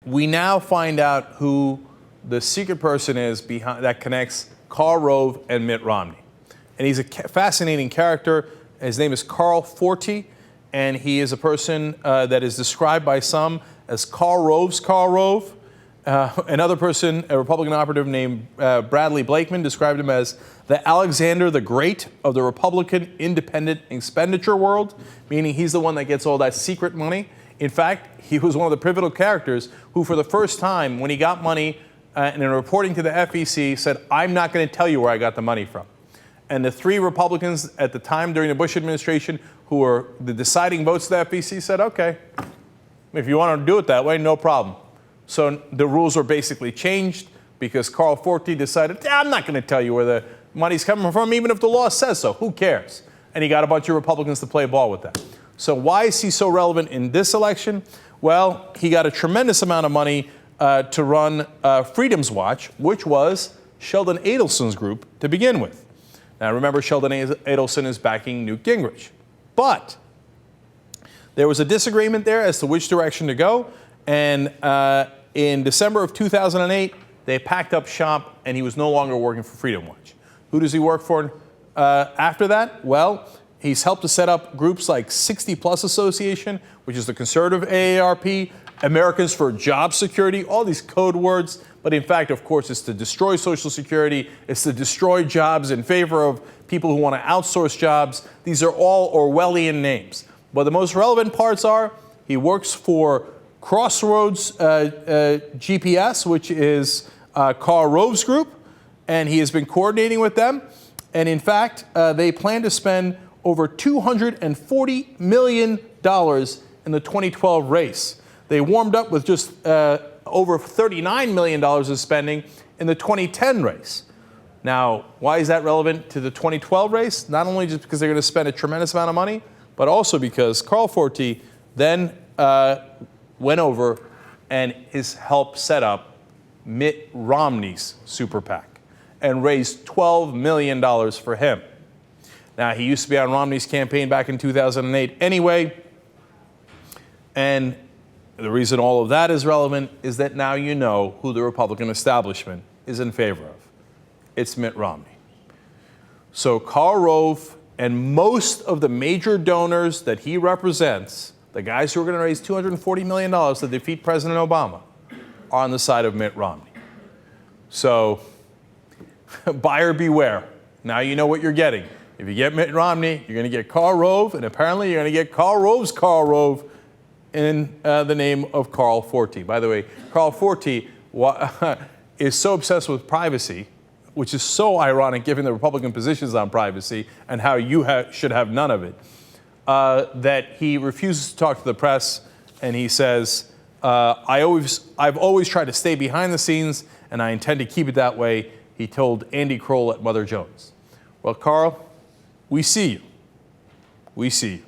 we now find out who the secret person is behind that connects Karl Rove and Mitt Romney. And he's a fascinating character. His name is Carl Forti, and he is a person that is described by some as Karl Rove's Karl Rove. Another person, a Republican operative named Bradley Blakeman, described him as the Alexander the Great of the Republican independent expenditure world, meaning he's the one that gets all that secret money. In fact, he was one of the pivotal characters who, for the first time, when he got money and in reporting to the FEC, said, "I'm not going to tell you where I got the money from." And the three Republicans at the time during the Bush administration who were the deciding votes to the FEC said, "Okay, if you want to do it that way, no problem." So the rules were basically changed because Carl Forti decided, I'm not going to tell you where the money's coming from, even if the law says so. Who cares? And he got a bunch of Republicans to play ball with that. So why is he so relevant in this election? Well, he got a tremendous amount of money to run Freedom's Watch, which was Sheldon Adelson's group to begin with. Now, remember, Sheldon Adelson is backing Newt Gingrich. But there was a disagreement there as to which direction to go. And in December of 2008, they packed up shop, and he was no longer working for Freedom Watch. Who does he work for after that? Well, he's helped to set up groups like 60 Plus Association, which is the conservative AARP, Americans for Job Security, all these code words. But in fact, of course, it's to destroy Social Security. It's to destroy jobs in favor of people who want to outsource jobs. These are all Orwellian names. But the most relevant parts are he works for Crossroads GPS, which is Karl Rove's group, and he has been coordinating with them. And in fact, they plan to spend over $240 million in the 2012 race. They warmed up with just over $39 million of spending in the 2010 race. Now, why is that relevant to the 2012 race? Not only just because they're going to spend a tremendous amount of money, but also because Carl Forti then went over and has helped set up Mitt Romney's Super PAC and raised $12 million for him. Now, he used to be on Romney's campaign back in 2008 anyway, and the reason all of that is relevant is that now you know who the Republican establishment is in favor of. It's Mitt Romney. So Karl Rove and most of the major donors that he represents, the guys who are going to raise $240 million to defeat President Obama, are on the side of Mitt Romney. So buyer beware. Now you know what you're getting. If you get Mitt Romney, you're going to get Karl Rove, and apparently you're going to get Karl Rove's Karl Rove in the name of Carl Forti. By the way, Carl Forti is so obsessed with privacy, which is so ironic given the Republican positions on privacy and how you should have none of it, that he refuses to talk to the press, and he says, I've always tried to stay behind the scenes, and I intend to keep it that way, he told Andy Kroll at Mother Jones. Well, Carl, we see you. We see you.